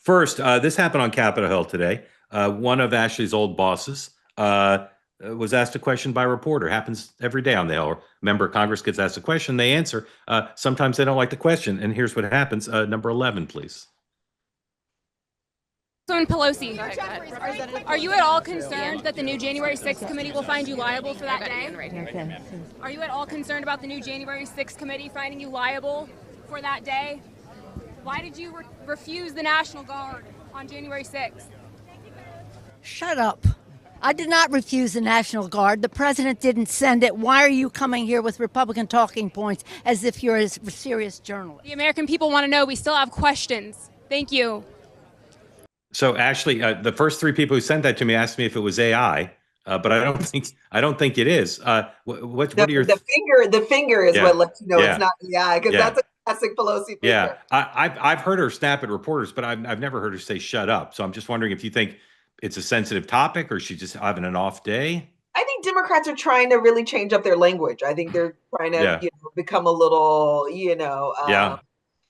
First, this happened on Capitol Hill today. One of Ashley's old bosses was asked a question by a reporter. Happens every day on the Hill. A member of Congress gets asked a question, they answer. Sometimes they don't like the question, and here's what happens. Number 11, please. Congresswoman Pelosi, are you at all concerned that the new January 6th committee will find you liable for that day? Are you at all concerned about the new January 6th committee finding you liable for that day? Why did you refuse the National Guard on January 6th? Shut up. I did not refuse the National Guard. The president didn't send it. Why are you coming here with Republican talking points as if you're a serious journalist? The American people want to know. We still have questions. Thank you. So Ashley, the first three people who sent that to me asked me if it was AI, but I don't think it is. What are your the finger is what lets you know it's not AI, because that's a classic Pelosi finger. Yeah, I've heard her snap at reporters, but I've never heard her say shut up. So I'm just wondering if you think it's a sensitive topic or she's just having an off day. I think Democrats are trying to really change up their language. I think they're trying to become a little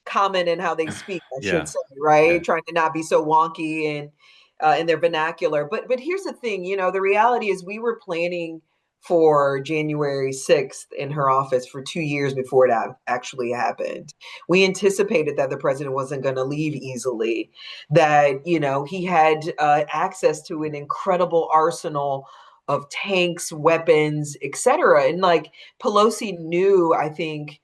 common in how they speak, I should say, right? Yeah. Trying to not be so wonky and in their vernacular. But here's the thing, the reality is we were planning for January 6th in her office for 2 years before it actually happened. We anticipated that the president wasn't going to leave easily, that, he had access to an incredible arsenal of tanks, weapons, et cetera. And Pelosi knew, I think,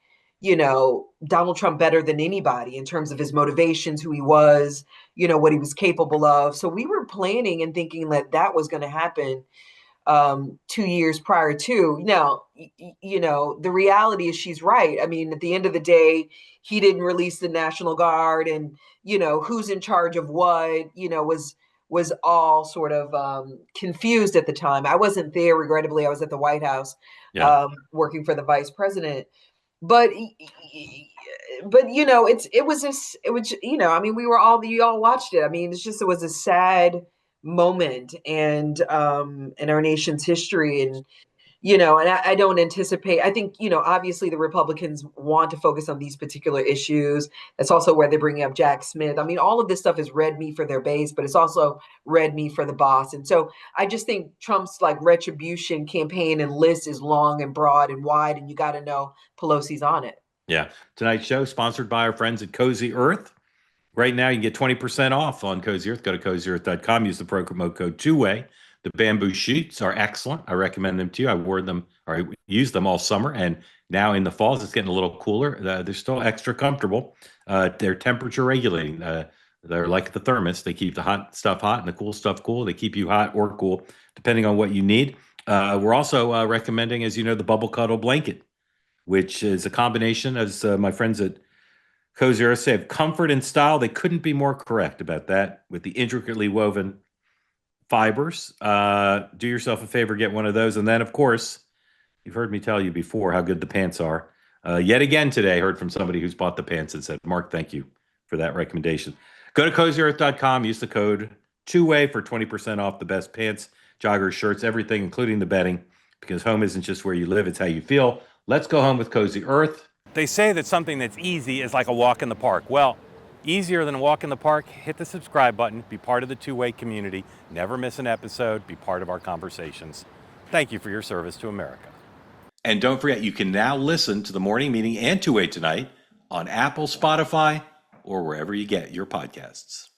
Donald Trump better than anybody in terms of his motivations, who he was, what he was capable of. So we were planning and thinking that was going to happen 2 years prior to. Now, the reality is she's right. I mean, at the end of the day, he didn't release the National Guard, and, who's in charge of what, was all sort of confused at the time. I wasn't there, regrettably. I was at the White House working for the vice president. But we were you all watched it. I mean, it was a sad moment and in our nation's history. And, and I don't anticipate, I think, obviously the Republicans want to focus on these particular issues. That's also where they're bringing up Jack Smith. I mean, all of this stuff is red meat for their base, but it's also red meat for the boss. And so I just think Trump's retribution campaign and list is long and broad and wide, and you got to know Pelosi's on it. Yeah. Tonight's show sponsored by our friends at Cozy Earth. Right now, you can get 20% off on Cozy Earth. Go to CozyEarth.com. Use the promo code 2-way. The bamboo sheets are excellent. I recommend them to you. I wore them, or I used them all summer, and now in the falls, it's getting a little cooler. They're still extra comfortable. They're temperature regulating. They're like the thermos. They keep the hot stuff hot and the cool stuff cool. They keep you hot or cool, depending on what you need. We're also recommending, as you know, the Bubble Cuddle Blanket, which is a combination, as my friends at Cozy Earth say, of comfort and style. They couldn't be more correct about that, with the intricately woven fibers. Do yourself a favor, get one of those. And then, of course, you've heard me tell you before how good the pants are. Yet again today, heard from somebody who's bought the pants and said, Mark, thank you for that recommendation. Go to CozyEarth.com. Use the code 2-way for 20% off the best pants, joggers, shirts, everything, including the bedding, because home isn't just where you live, it's how you feel. Let's go home with Cozy Earth. They say that something that's easy is like a walk in the park. Well, easier than a walk in the park, hit the subscribe button, be part of the 2-way community, never miss an episode, be part of our conversations. Thank you for your service to America. And don't forget, you can now listen to the morning meeting and 2-way tonight on Apple, Spotify, or wherever you get your podcasts.